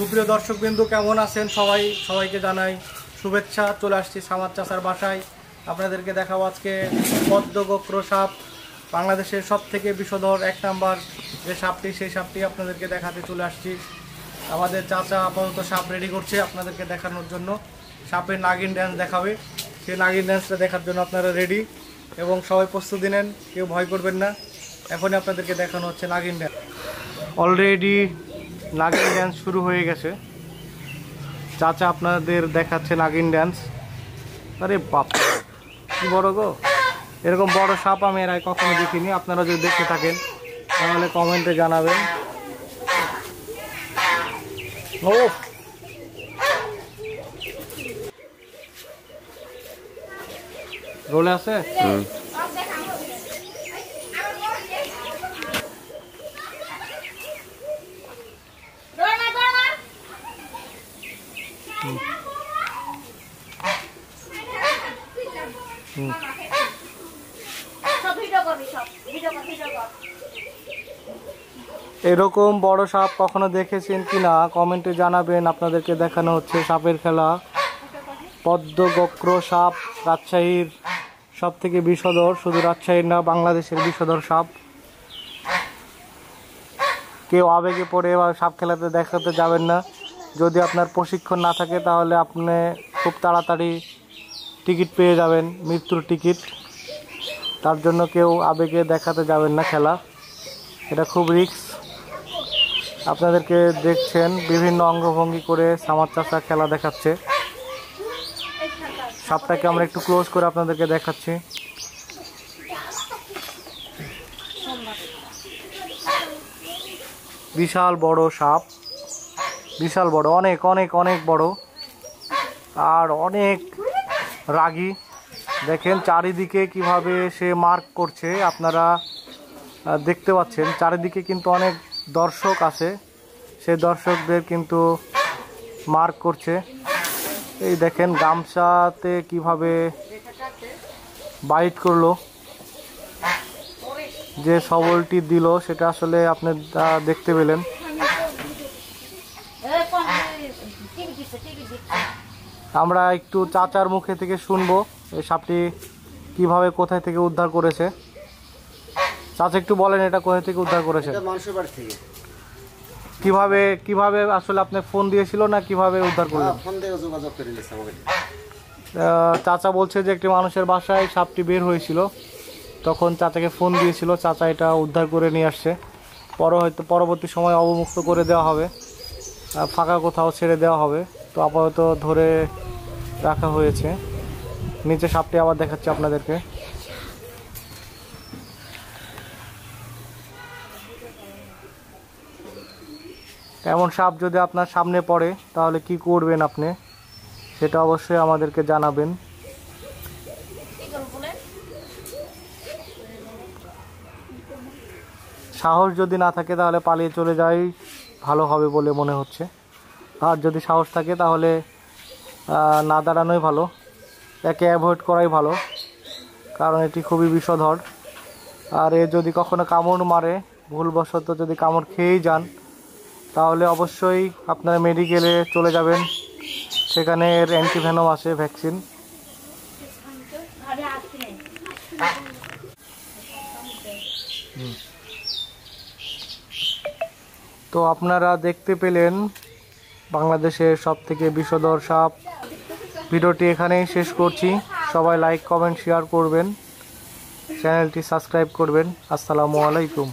সুপ্রিয় দর্শকবৃন্দু কেমন আছেন সবাইকে জানাই শুভেচ্ছা। চলে আসছি সামাদ চাচার বাসায়। আপনাদেরকে দেখাবো আজকে পদ্মগোক্র সাপ, বাংলাদেশের সবথেকে বিষধর এক নাম্বার যে সাপটি, সেই সাপটি আপনাদেরকে দেখাতে চলে আসছি। আমাদের চাচা আপাতত সাপ রেডি করছে আপনাদেরকে দেখানোর জন্য। সাপের নাগিন ড্যান্স দেখাবে, সেই নাগিন ড্যান্সটা দেখার জন্য আপনারা রেডি এবং সবাই প্রস্তুতি নেন, কেউ ভয় করবেন না। এখনই আপনাদেরকে দেখানো হচ্ছে নাগিন ড্যান্স। অলরেডি নাগিন ড্যান্স শুরু হয়ে গেছে। চাচা আপনাদের দেখাচ্ছে নাগিন ড্যান্স। আরে বাপ, কি বড় গো! এরকম বড় সাপ আমি এর আগে কখনো দেখিনি। আপনারা যদি দেখে থাকেন তাহলে কমেন্টে জানাবেন। ও রোলে আছে। এরকম বড় সাপ কখনো দেখেছেন কিনা কমেন্টে জানাবেন। আপনাদেরকে দেখানো হচ্ছে সাপের খেলা, পদ্মগোক্র সাপ। রাজশাহীর সব থেকে বিষধর, শুধু রাজশাহীর না, বাংলাদেশের বিষধর সাপ। কেউ আবেগে পড়ে বা সাপ খেলাতে দেখাতে যাবেন না। যদি আপনার প্রশিক্ষণ না থাকে তাহলে আপনি খুব তাড়াতাড়ি টিকিট পেয়ে যাবেন, মৃত্যুর টিকিট। তার জন্য কেউ আবেগে দেখাতে যাবেন না খেলা, এটা খুব রিস্ক। আপনাদেরকে দেখছেন বিভিন্ন অঙ্গভঙ্গি করে সামাদ চাচা খেলা দেখাচ্ছে। সাপটাকে আমরা একটু ক্লোজ করে আপনাদেরকে দেখাচ্ছি। বিশাল বড় সাপ, বিশাল বড়, অনেক অনেক অনেক বড় আর অনেক রাগী। দেখেন চারিদিকে কিভাবে সে মার্ক করছে, আপনারা দেখতে পাচ্ছেন। চারিদিকে কিন্তু অনেক দর্শক আছে, সেই দর্শকদের কিন্তু মার্ক করছে। এই দেখেন গামছাতে কিভাবে বাইট করলো, যে সবলটি দিল সেটা আসলে আপনি দেখতে পেলেন। আমরা একটু চাচার মুখে থেকে শুনবো এই সাপটি কিভাবে কোথায় থেকে উদ্ধার করেছে। চাচা একটু বলেন, এটা কোথায় থেকে উদ্ধার করেছে? মানুষের বাড়ি থেকে। কিভাবে আসলে আপনি ফোন দিয়েছিল না কিভাবে উদ্ধার করলেন? ফোন দিয়ে যোগাযোগ করে নিয়েছে আমাকে। চাচা বলছে যে একটি মানুষের বাসায় সাপটি বের হয়েছিল, তখন চাচাকে ফোন দিয়েছিল, চাচা এটা উদ্ধার করে নিয়ে আসছে। হয়তো পরবর্তী সময় অবমুক্ত করে দেওয়া হবে, ফাঁকা কোথাও ছেড়ে দেওয়া হবে। তো আপাতত ধরে রাখা হয়েছে। নিচে সাপটি আবার দেখাচ্ছি আপনাদেরকে। এমন সাপ যদি আপনার সামনে পড়ে তাহলে কি করবেন আপনি, সেটা অবশ্যই আমাদেরকে জানাবেন। সাহস যদি না থাকে তাহলে পালিয়ে চলে যাই ভালো হবে বলে মনে হচ্ছে। আর যদি সাহস থাকে তাহলে না দাঁড়ানোই ভালো, একে অ্যাভয়েড করাই ভালো, কারণ এটি খুবই বিষধর। আর এ যদি কখনো কামড় মারে, ভুলবশত যদি কামড় খেয়েই যান, তাহলে অবশ্যই আপনারা মেডিকেলে চলে যাবেন। সেখানে এর অ্যান্টিভেনম আছে, ভ্যাকসিন। তো আপনারা দেখতে পেলেন বাংলাদেশের সবথেকে বিষধর সাপ। ভিডিওটি এখানেই শেষ করছি। সবাই লাইক, কমেন্ট, শেয়ার করবেন, চ্যানেলটি সাবস্ক্রাইব করবেন। আসসালামু আলাইকুম।